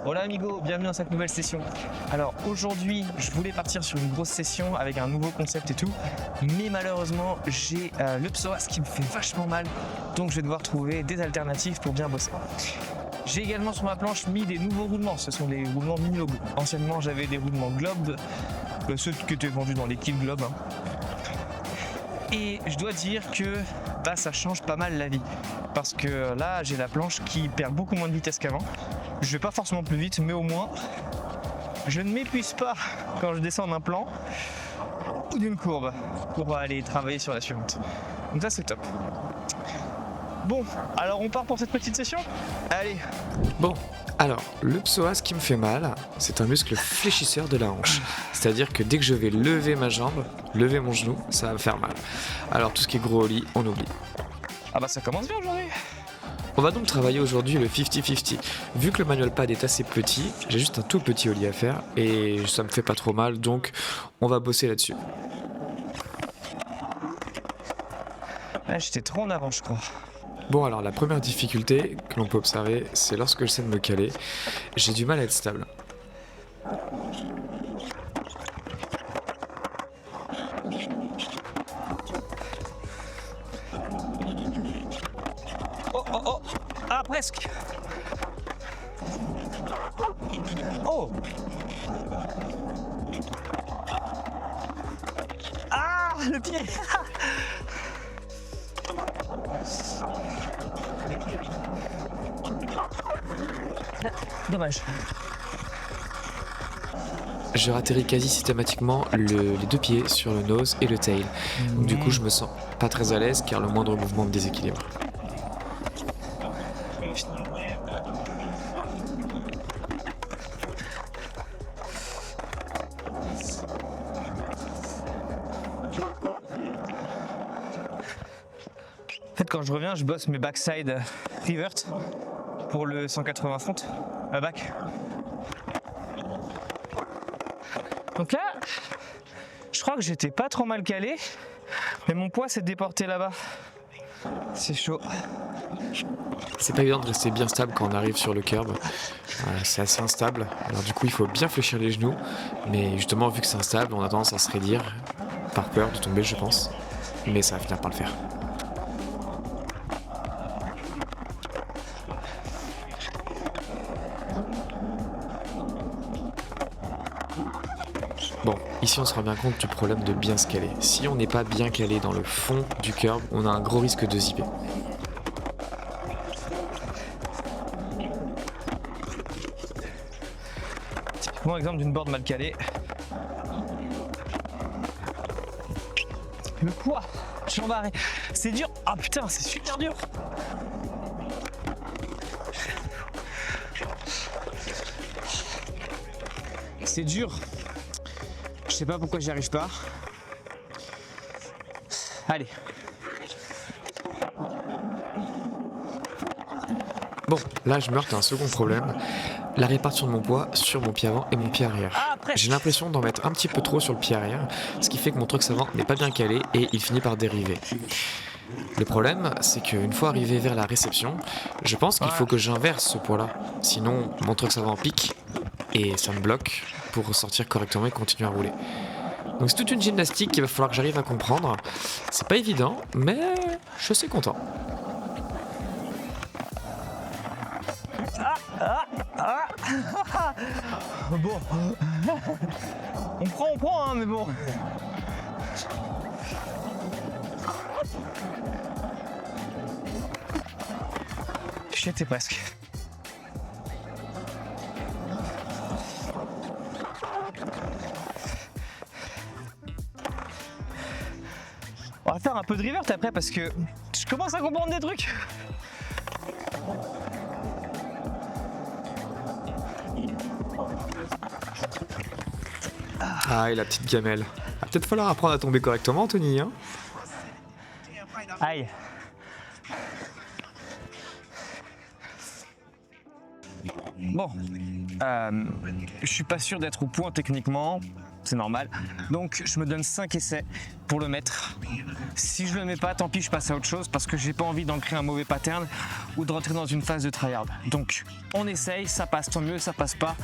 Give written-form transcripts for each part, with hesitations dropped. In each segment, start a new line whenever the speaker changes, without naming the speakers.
Hola amigo, bienvenue dans cette nouvelle session. Alors aujourd'hui, je voulais partir sur une grosse session avec un nouveau concept et tout, mais malheureusement j'ai le psoas qui me fait vachement mal, donc je vais devoir trouver des alternatives pour bien bosser. J'ai également sur ma planche mis des nouveaux roulements, ce sont des roulements mini-logo. Anciennement j'avais des roulements Globe, ceux qui étaient vendus dans les kits Globe. Et je dois dire que ça change pas mal la vie. Parce que là, j'ai la planche qui perd beaucoup moins de vitesse qu'avant. Je vais pas forcément plus vite, mais au moins, je ne m'épuise pas quand je descends d'un plan ou d'une courbe pour aller travailler sur la suivante. Donc ça, c'est top. Bon, alors on part pour cette petite session ? Allez.
Bon, alors, le psoas qui me fait mal, c'est un muscle fléchisseur de la hanche. C'est-à-dire que dès que je vais lever ma jambe, lever mon genou, ça va me faire mal. Alors tout ce qui est gros au lit, on oublie.
Ah ça commence bien aujourd'hui.
On va donc travailler aujourd'hui le 50-50. Vu que le manual pad est assez petit, j'ai juste un tout petit au lit à faire et ça me fait pas trop mal, donc on va bosser là-dessus.
J'étais trop en avant, je crois.
Bon, alors la première difficulté que l'on peut observer, c'est lorsque j'essaie de me caler, j'ai du mal à être stable.
Oh. Ah, presque. Oh. Ah, le pied. Dommage.
Je ratterris quasi systématiquement les deux pieds sur le nose et le tail. Donc du coup, je me sens pas très à l'aise car le moindre mouvement me déséquilibre.
En fait, quand je reviens, je bosse mes backside revert pour le 180 front back. Donc là, je crois que j'étais pas trop mal calé, mais mon poids s'est déporté là-bas. C'est chaud.
C'est pas évident de rester bien stable quand on arrive sur le curb. C'est assez instable. Alors du coup, il faut bien fléchir les genoux. Mais justement, vu que c'est instable, on a tendance à se raidir. Par peur de tomber, je pense. Mais ça va finir par le faire. Bon, ici on se rend bien compte du problème de bien se caler. Si on n'est pas bien calé dans le fond du curb, on a un gros risque de zipper.
Bon exemple d'une board mal calée. Le poids, jambe arrêt. C'est dur. Ah putain, c'est super dur. C'est dur. Je sais pas pourquoi j'y arrive pas. Allez.
Bon, là je me heurte à un second problème. La répartition de mon poids sur mon pied avant et mon pied arrière. J'ai l'impression d'en mettre un petit peu trop sur le pied arrière, ce qui fait que mon truc avant n'est pas bien calé et il finit par dériver. Le problème, c'est qu'une fois arrivé vers la réception, je pense qu'il faut que j'inverse ce poids-là. Sinon, mon truc avant pique et ça me bloque pour ressortir correctement et continuer à rouler. Donc c'est toute une gymnastique qu'il va falloir que j'arrive à comprendre. C'est pas évident, mais je suis content.
Bon. On prend, hein, mais bon. J'étais presque. On va faire un peu de revert après parce que je commence à comprendre des trucs.
Ah, et la petite gamelle. Va peut-être falloir apprendre à tomber correctement, Anthony, hein.
Aïe. Bon, je suis pas sûr d'être au point techniquement, c'est normal. Donc je me donne 5 essais pour le mettre. Si je le mets pas, tant pis, je passe à autre chose parce que j'ai pas envie d'ancrer un mauvais pattern ou de rentrer dans une phase de tryhard. Donc on essaye, ça passe, tant mieux, ça passe pas,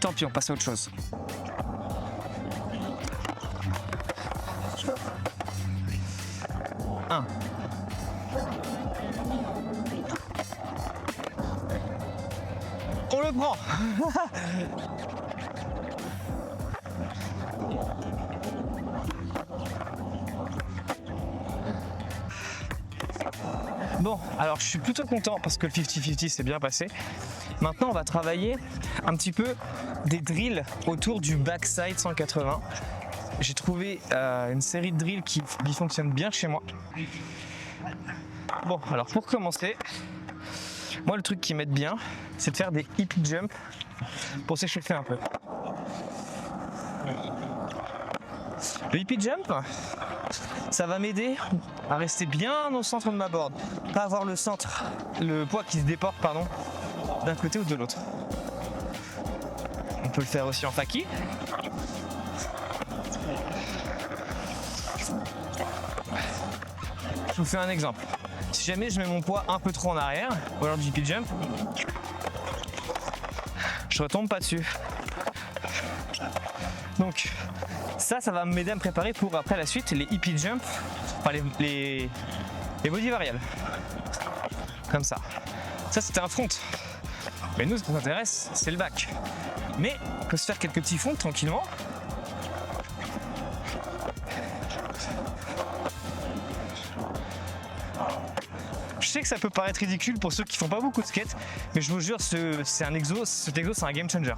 tant pis, on passe à autre chose. Un. On le prend. Bon, alors je suis plutôt content parce que le 50-50 s'est bien passé. Maintenant, on va travailler un petit peu des drills autour du backside 180. J'ai trouvé une série de drills qui fonctionnent bien chez moi. Bon, alors pour commencer, moi le truc qui m'aide bien, c'est de faire des hippie jump pour s'échauffer un peu. Le hippie jump, ça va m'aider à rester bien au centre de ma board, pas avoir le poids qui se déporte d'un côté ou de l'autre. On peut le faire aussi en faki. Je vous fais un exemple. Si jamais je mets mon poids un peu trop en arrière, ou alors du hippie jump, je retombe pas dessus. Donc ça va m'aider à me préparer pour après la suite les hippie jump, enfin les body variables. Comme ça. Ça c'était un front. Mais nous ce qui nous intéresse c'est le back. Mais on peut se faire quelques petits fronts tranquillement. Je sais que ça peut paraître ridicule pour ceux qui font pas beaucoup de skate, mais je vous jure, cet exo c'est un game changer.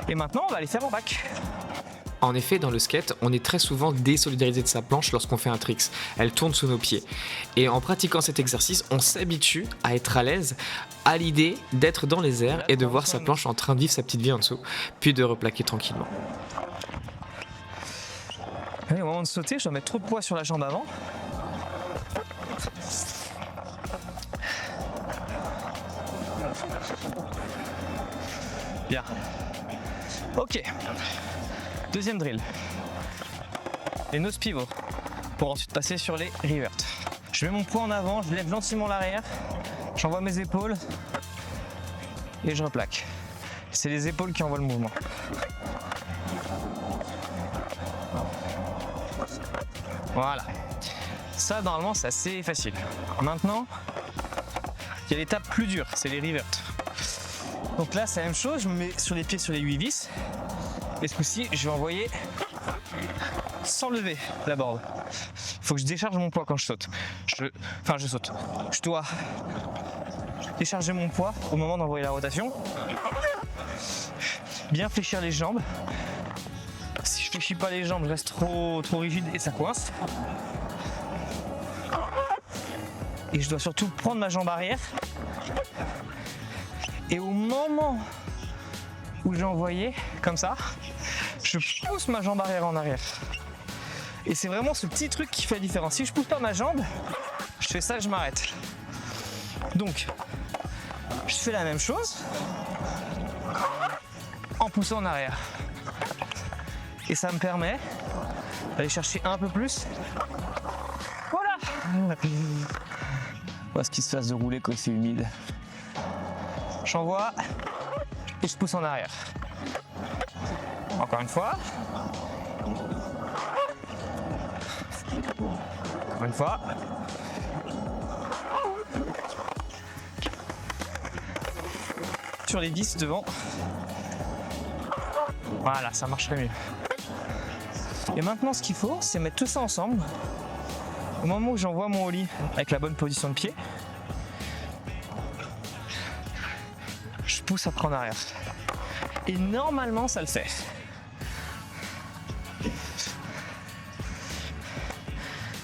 Et maintenant, on va les faire en back.
En effet, dans le skate, on est très souvent désolidarisé de sa planche lorsqu'on fait un tricks. Elle tourne sous nos pieds. Et en pratiquant cet exercice, on s'habitue à être à l'aise à l'idée d'être dans les airs et de voir sa planche en train de vivre sa petite vie en dessous, puis de replaquer tranquillement.
Allez, au moment de sauter, je dois mettre trop de poids sur la jambe avant. Bien. Ok. Deuxième drill. Les nose pivots pour ensuite passer sur les reverts. Je mets mon poids en avant, je lève gentiment l'arrière, j'envoie mes épaules et je replaque. C'est les épaules qui envoient le mouvement. Voilà. Ça, normalement, c'est assez facile. Maintenant, il y a l'étape plus dure, c'est les reverts. Donc là, c'est la même chose, je me mets sur les pieds sur les 8 vis. Et ce coup-ci, je vais envoyer sans lever la board. Il faut que je décharge mon poids quand je saute. Je saute. Je dois décharger mon poids au moment d'envoyer la rotation. Bien fléchir les jambes. Si je fléchis pas les jambes, je reste trop rigide et ça coince. Et je dois surtout prendre ma jambe arrière. Et au moment où j'ai envoyé, comme ça, je pousse ma jambe arrière en arrière. Et c'est vraiment ce petit truc qui fait la différence. Si je pousse pas ma jambe, je fais ça, je m'arrête. Donc, je fais la même chose en poussant en arrière. Et ça me permet d'aller chercher un peu plus. Voilà. Voilà ce qui se passe de rouler quand c'est humide. J'envoie et je pousse en arrière. Encore une fois. Encore une fois. Sur les vis devant. Voilà, ça marcherait mieux. Et maintenant, ce qu'il faut, c'est mettre tout ça ensemble. Au moment où j'envoie mon ollie avec la bonne position de pied, je pousse après en arrière. Et normalement, ça le fait.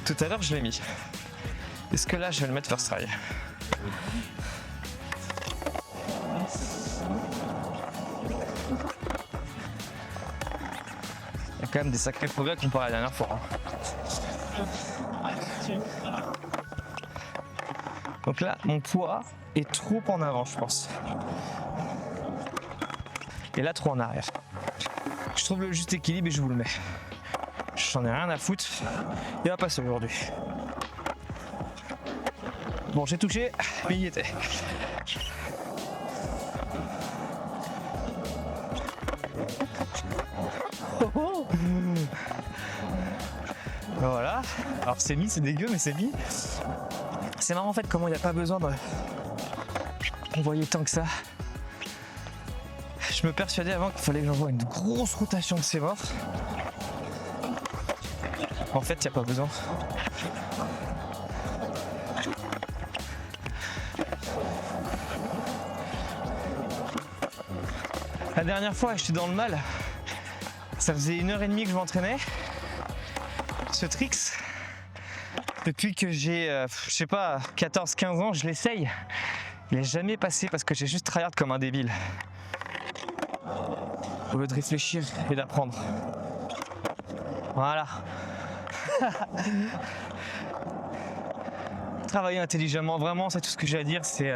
Tout à l'heure, je l'ai mis. Est-ce que là, je vais le mettre first try? Il y a quand même des sacrés progrès comparé à la dernière fois. Donc là, mon poids est trop en avant, je pense. Et là, trop en arrière. Je trouve le juste équilibre et je vous le mets. J'en ai rien à foutre. Il va passer aujourd'hui. Bon, j'ai touché, mais il y était. Voilà. Alors c'est mis, c'est dégueu, mais c'est mis. C'est marrant en fait comment il n'y a pas besoin de envoyer tant que ça. Je me persuadais avant qu'il fallait que j'envoie une grosse rotation de ces morts. En fait, il n'y a pas besoin. La dernière fois, j'étais dans le mal. Ça faisait 1h30 que je m'entraînais. Ce tricks, depuis que j'ai, je sais pas, 14-15 ans, je l'essaye. Il n'est jamais passé parce que j'ai juste tryhard comme un débile. Au lieu de réfléchir et d'apprendre. Voilà. Travailler intelligemment, vraiment, c'est tout ce que j'ai à dire. C'est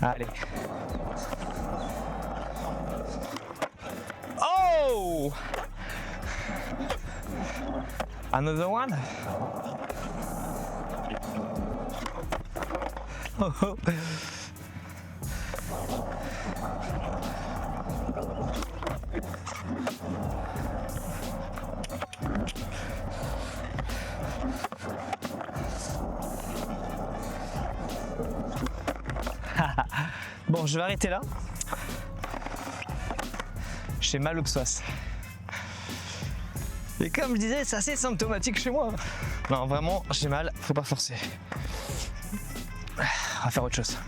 allez. Oh! Another one? Oh, oh. Bon, je vais arrêter là. J'ai mal au psoas. Et comme je disais, c'est assez symptomatique chez moi. Non, vraiment, j'ai mal, faut pas forcer. On va faire autre chose. Ça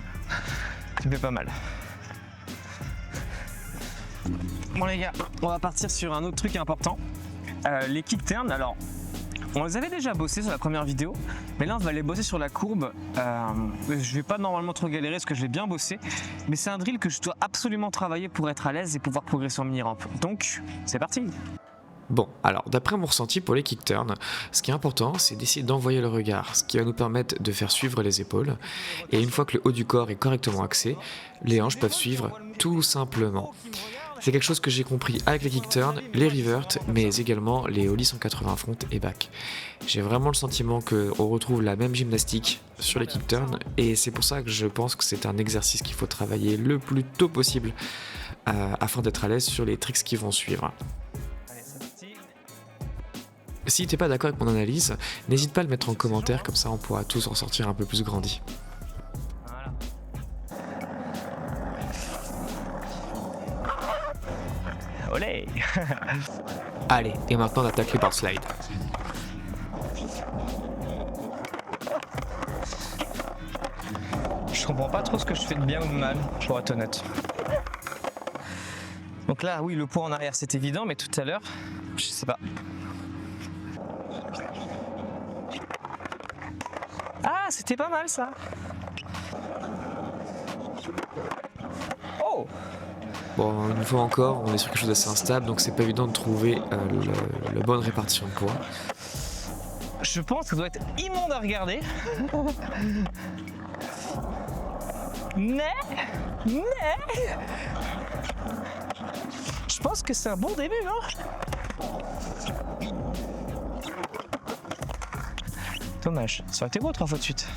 me fait pas mal. Bon les gars, on va partir sur un autre truc important. Les kick turns, alors on les avait déjà bossés sur la première vidéo, mais là on va les bosser sur la courbe. Je vais pas normalement trop galérer parce que je vais bien bosser, mais c'est un drill que je dois absolument travailler pour être à l'aise et pouvoir progresser en mini-ramp. Donc, c'est parti!
Bon, alors d'après mon ressenti pour les kick turns, ce qui est important, c'est d'essayer d'envoyer le regard, ce qui va nous permettre de faire suivre les épaules. Et une fois que le haut du corps est correctement axé, les hanches peuvent suivre tout simplement. C'est quelque chose que j'ai compris avec les kick turns, les reverts, mais également les ollies 180 front et back. J'ai vraiment le sentiment qu'on retrouve la même gymnastique sur les kick turns, et c'est pour ça que je pense que c'est un exercice qu'il faut travailler le plus tôt possible afin d'être à l'aise sur les tricks qui vont suivre. Si t'es pas d'accord avec mon analyse, n'hésite pas à le mettre en commentaire, comme ça on pourra tous en sortir un peu plus grandi.
Voilà. Olé.
Allez, et maintenant on attaque les bar slide.
Je comprends pas trop ce que je fais de bien ou de mal, pour être honnête. Donc là, oui, le poids en arrière c'est évident, mais tout à l'heure, je sais pas. Ah, c'était pas mal ça. Oh.
Bon, une fois encore, on est sur quelque chose d'assez instable, donc c'est pas évident de trouver la bonne répartition de poids.
Je pense que ça doit être immonde à regarder. Mais je pense que c'est un bon début, hein. Dommage, ça aurait été beau 3 fois de suite.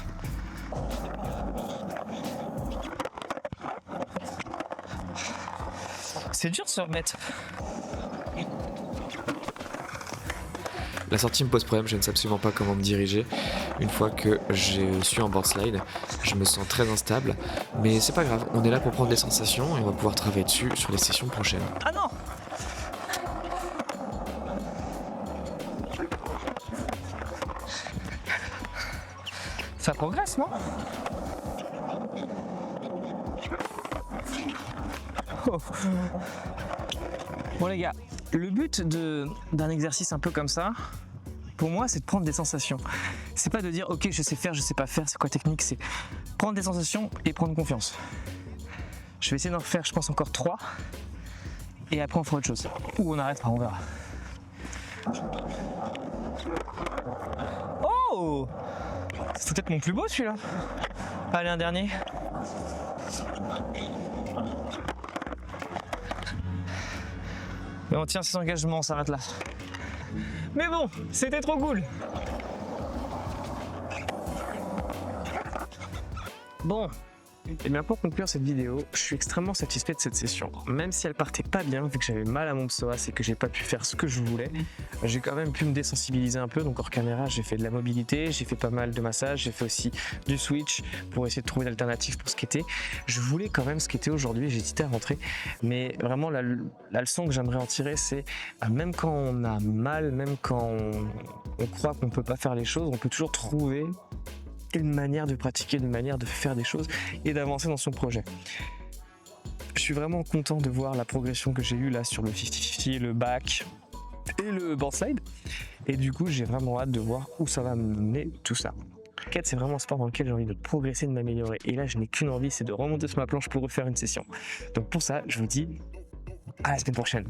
C'est dur de se remettre.
La sortie me pose problème, je ne sais absolument pas comment me diriger. Une fois que je suis en board slide, je me sens très instable. Mais c'est pas grave, on est là pour prendre des sensations et on va pouvoir travailler dessus sur les sessions prochaines.
Ah non! Ça progresse, non? Oh. Bon les gars, le but d'un exercice un peu comme ça, pour moi, c'est de prendre des sensations. C'est pas de dire ok, je sais faire, je sais pas faire, c'est quoi technique, c'est prendre des sensations et prendre confiance. Je vais essayer d'en faire, je pense, encore 3 et après on fera autre chose. Ou on arrêtera, on verra. Oh! C'est peut-être mon plus beau celui-là. Allez, un dernier. Mais on tient ses engagements, on s'arrête là. Mais bon, c'était trop cool. Bon, et bien pour conclure cette vidéo, je suis extrêmement satisfait de cette session. Même si elle partait pas bien, vu que j'avais mal à mon psoas et que j'ai pas pu faire ce que je voulais, j'ai quand même pu me désensibiliser un peu. Donc hors caméra, j'ai fait de la mobilité, j'ai fait pas mal de massages, j'ai fait aussi du switch pour essayer de trouver une alternative pour skater. Je voulais quand même skater aujourd'hui, j'ai hésité à rentrer, mais vraiment la leçon que j'aimerais en tirer, c'est même quand on a mal, même quand on croit qu'on peut pas faire les choses, on peut toujours trouver une manière de pratiquer, une manière de faire des choses et d'avancer dans son projet. Je suis vraiment content de voir la progression que j'ai eue là sur le 50-50, le back et le boardslide. Et du coup, j'ai vraiment hâte de voir où ça va me mener tout ça. Le skate, c'est vraiment un sport dans lequel j'ai envie de progresser, de m'améliorer. Et là, je n'ai qu'une envie, c'est de remonter sur ma planche pour refaire une session. Donc pour ça, je vous dis à la semaine prochaine.